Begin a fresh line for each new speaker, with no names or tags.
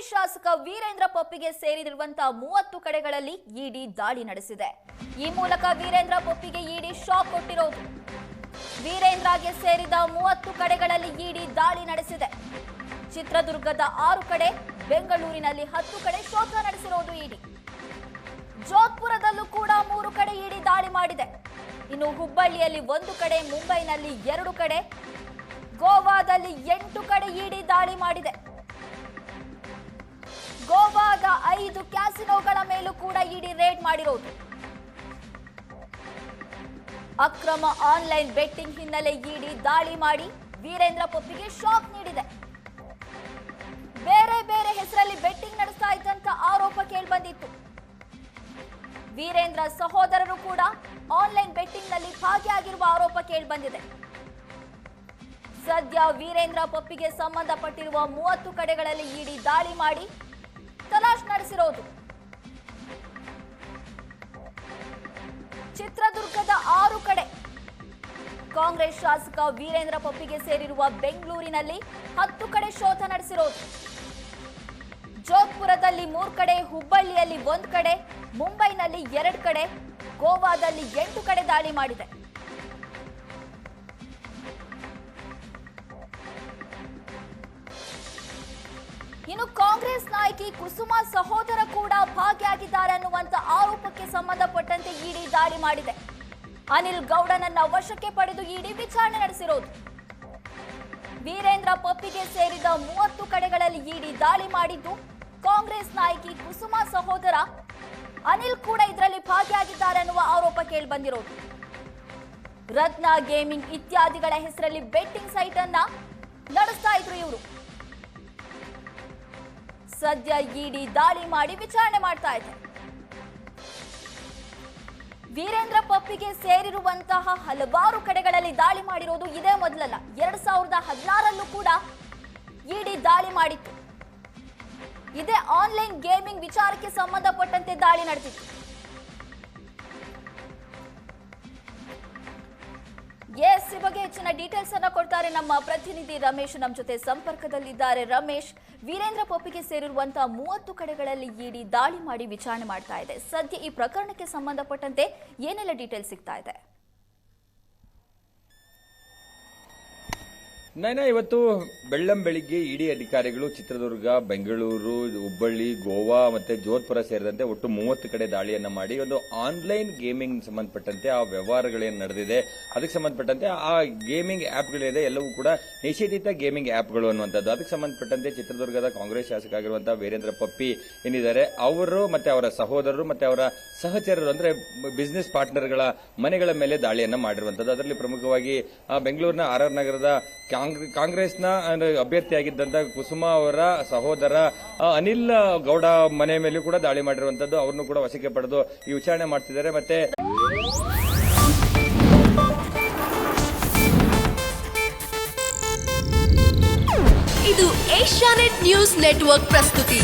ಕಾಂಗ್ರೆಸ್ ಶಾಸಕ ವೀರೇಂದ್ರ ಪೊಪ್ಪಿಗೆ ಸೇರಿರುವಂತಹ 30 ಕಡೆಗಳಲ್ಲಿ ಇಡಿ ದಾಳಿ ನಡೆಸಿದೆ. ಈ ಮೂಲಕ ವೀರೇಂದ್ರ ಪೊಪ್ಪಿಗೆ ಇಡಿ ಶಾಕ್ ಕೊಟ್ಟಿರೋದು. ವೀರೇಂದ್ರಗೆ ಸೇರಿದ 30 ಕಡೆಗಳಲ್ಲಿ ಇಡಿ ದಾಳಿ ನಡೆಸಿದೆ. ಚಿತ್ರದುರ್ಗದ 6 ಕಡೆ, ಬೆಂಗಳೂರಿನಲ್ಲಿ 10 ಕಡೆ ಶೋಧ ನಡೆಸಿರೋದು ಇಡಿ. ಜೋಧ್ಪುರದಲ್ಲೂ ಕೂಡ 3 ಕಡೆ ಇಡಿ ದಾಳಿ ಮಾಡಿದೆ. ಇನ್ನು ಹುಬ್ಬಳ್ಳಿಯಲ್ಲಿ 1 ಕಡೆ, ಮುಂಬೈನಲ್ಲಿ 2 ಕಡೆ, ಗೋವಾದಲ್ಲಿ 8 ಕಡೆ ಇಡಿ ದಾಳಿ ಮಾಡಿದೆ. ಗೋವಾದ 5 ಕ್ಯಾಸಿನೋಗಳ ಮೇಲೂ ಕೂಡ ಇಡಿ ರೇಡ್ ಮಾಡಿರೋದು. ಅಕ್ರಮ ಆನ್ಲೈನ್ ಬೆಟ್ಟಿಂಗ್ ಹಿನ್ನೆಲೆ ಇಡಿ ದಾಳಿ ಮಾಡಿ ವೀರೇಂದ್ರ ಪೊಪ್ಪಿಗೆ ಶಾಕ್ ನೀಡಿದೆ. ಬೇರೆ ಬೇರೆ ಹೆಸರಲ್ಲಿ ಬೆಟ್ಟಿಂಗ್ ನಡೆಸ್ತಾ ಇದ್ದಂತ ಆರೋಪ ಕೇಳಿಬಂದಿತ್ತು. ವೀರೇಂದ್ರ ಸಹೋದರರು ಕೂಡ ಆನ್ಲೈನ್ ಬೆಟ್ಟಿಂಗ್ ನಲ್ಲಿ ಭಾಗಿಯಾಗಿರುವ ಆರೋಪ ಕೇಳಿಬಂದಿದೆ. ಸದ್ಯ ವೀರೇಂದ್ರ ಪೊಪ್ಪಿಗೆ ಸಂಬಂಧಪಟ್ಟಿರುವ 30 ಕಡೆಗಳಲ್ಲಿ ಇಡಿ ದಾಳಿ ಮಾಡಿ ತಲಾಶ್ ನಡೆಸಿರೋದು. ಚಿತ್ರದುರ್ಗದ 6 ಕಡೆ, ಕಾಂಗ್ರೆಸ್ ಶಾಸಕ ವೀರೇಂದ್ರ ಪೊಪ್ಪಿಗೆ ಸೇರಿರುವ ಬೆಂಗಳೂರಿನಲ್ಲಿ 10 ಕಡೆ ಶೋಧ ನಡೆಸಿರೋದು. ಜೋಧ್ಪುರದಲ್ಲಿ 3 ಕಡೆ, ಹುಬ್ಬಳ್ಳಿಯಲ್ಲಿ 1 ಕಡೆ, ಮುಂಬೈನಲ್ಲಿ 2 ಕಡೆ, ಗೋವಾದಲ್ಲಿ 8 ಕಡೆ ದಾಳಿ ಮಾಡಿದೆ. ಇನ್ನು ಕಾಂಗ್ರೆಸ್ ನಾಯಕಿ ಕುಸುಮಾ ಸಹೋದರ ಕೂಡ ಭಾಗಿಯಾಗಿದ್ದಾರೆ ಅನ್ನುವಂತ ಆರೋಪಕ್ಕೆ ಸಂಬಂಧಪಟ್ಟಂತೆ ಇಡಿ ದಾಳಿ ಮಾಡಿದೆ. ಅನಿಲ್ ಗೌಡನನ್ನ ವಶಕ್ಕೆ ಪಡೆದು ಇಡಿ ವಿಚಾರಣೆ ನಡೆಸಿರೋದು. ವೀರೇಂದ್ರ ಪೊಪ್ಪಿಗೆ ಸೇರಿದ 30 ಕಡೆಗಳಲ್ಲಿ ಇಡಿ ದಾಳಿ ಮಾಡಿದ್ದು, ಕಾಂಗ್ರೆಸ್ ನಾಯಕಿ ಕುಸುಮಾ ಸಹೋದರ ಅನಿಲ್ ಕೂಡ ಇದರಲ್ಲಿ ಭಾಗಿಯಾಗಿದ್ದಾರೆ ಅನ್ನುವ ಆರೋಪ ಕೇಳಿಬಂದಿರೋದು. ರತ್ನ ಗೇಮಿಂಗ್ ಇತ್ಯಾದಿಗಳ ಹೆಸರಲ್ಲಿ ಬೆಟ್ಟಿಂಗ್ ಸೈಟ್ ಅನ್ನ ನಡೆಸ್ತಾ ಇದ್ರು ಇವರು. ಸದ್ಯ ಇಡಿ ದಾಳಿ ಮಾಡಿ ವಿಚಾರಣೆ ಮಾಡ್ತಾ ಇದೆ. ವೀರೇಂದ್ರ ಪೊಪ್ಪಿಗೆ ಸೇರಿರುವಂತಹ ಹಲವಾರು ಕಡೆಗಳಲ್ಲಿ ದಾಳಿ ಮಾಡಿರೋದು ಇದೇ ಮೊದಲಲ್ಲ. 2016ರಲ್ಲೂ ಕೂಡ ಇಡಿ ದಾಳಿ ಮಾಡಿತ್ತು. ಇದೇ ಆನ್ಲೈನ್ ಗೇಮಿಂಗ್ ವಿಚಾರಕ್ಕೆ ಸಂಬಂಧಪಟ್ಟಂತೆ ದಾಳಿ ನಡೆದಿತ್ತು. ಈ ಬಗ್ಗೆ ಹೆಚ್ಚಿನ ಡೀಟೇಲ್ಸ್ ಅನ್ನ ಕೊಡ್ತಾರೆ ನಮ್ಮ ಪ್ರತಿನಿಧಿ ರಮೇಶ್. ನಮ್ಮ ಜೊತೆ ಸಂಪರ್ಕದಲ್ಲಿದ್ದಾರೆ. ರಮೇಶ್, ವೀರೇಂದ್ರ ಪೊಪ್ಪಿಗೆ ಸೇರಿರುವಂತಹ 30 ಕಡೆಗಳಲ್ಲಿ ಇಡಿ ದಾಳಿ ಮಾಡಿ ವಿಚಾರಣೆ ಮಾಡ್ತಾ ಇದೆ. ಸದ್ಯ ಈ ಪ್ರಕರಣಕ್ಕೆ ಸಂಬಂಧಪಟ್ಟಂತೆ ಏನೆಲ್ಲ ಡೀಟೇಲ್ಸ್ ಸಿಗ್ತಾ ಇದೆ?
ಇವತ್ತು ಬೆಳ್ಳಂಬೆಳಿಗ್ಗೆ ಇಡಿ ಅಧಿಕಾರಿಗಳು ಚಿತ್ರದುರ್ಗ, ಬೆಂಗಳೂರು, ಹುಬ್ಬಳ್ಳಿ, ಗೋವಾ ಮತ್ತೆ ಜೋಧ್ಪುರ ಸೇರಿದಂತೆ ಒಟ್ಟು 30 ಕಡೆ ದಾಳಿಯನ್ನ ಮಾಡಿ ಒಂದು ಆನ್ಲೈನ್ ಗೇಮಿಂಗ್ ಸಂಬಂಧಪಟ್ಟಂತೆ ಆ ವ್ಯವಹಾರಗಳೇನು ನಡೆದಿದೆ ಅದಕ್ಕೆ ಸಂಬಂಧಪಟ್ಟಂತೆ ಆ ಗೇಮಿಂಗ್ ಆಪ್ಗಳಿದೆ ಎಲ್ಲವೂ ಕೂಡ ನಿಷೇಧಿತ ಗೇಮಿಂಗ್ ಆಪ್ಗಳು ಅನ್ನುವಂಥದ್ದು. ಅದಕ್ಕೆ ಸಂಬಂಧಪಟ್ಟಂತೆ ಚಿತ್ರದುರ್ಗದ ಕಾಂಗ್ರೆಸ್ ಶಾಸಕ ಆಗಿರುವಂತಹ ವೀರೇಂದ್ರ ಪೊಪ್ಪಿ ಏನಿದ್ದಾರೆ ಅವರು ಮತ್ತೆ ಅವರ ಸಹೋದರರು ಮತ್ತೆ ಅವರ ಸಹಚರರು ಅಂದ್ರೆ ಬಿಸಿನೆಸ್ ಪಾರ್ಟ್ನರ್ಗಳ ಮನೆಗಳ ಮೇಲೆ ದಾಳಿಯನ್ನ ಮಾಡಿರುವಂತದ್ದು. ಅದರಲ್ಲಿ ಪ್ರಮುಖವಾಗಿ ಬೆಂಗಳೂರಿನ RR ನಗರದ ಕಾಂಗ್ರೆಸ್ನ ಅಭ್ಯರ್ಥಿಯಾಗಿದ್ದಂತ ಕುಸುಮಾ ಅವರ ಸಹೋದರ ಅನಿಲ್ ಗೌಡ ಮನೆ ಮೇಲೂ ಕೂಡ ದಾಳಿ ಮಾಡಿರುವಂತದ್ದು. ಅವ್ರನ್ನು ಕೂಡ ವಶಕ್ಕೆ ಪಡೆದು ಈ ವಿಚಾರಣೆ ಮಾಡ್ತಿದ್ದಾರೆ. ಮತ್ತೆ
ಇದು ಏಷ್ಯಾನೆಟ್ ನ್ಯೂಸ್ ನೆಟ್ವರ್ಕ್ ಪ್ರಸ್ತುತಿ.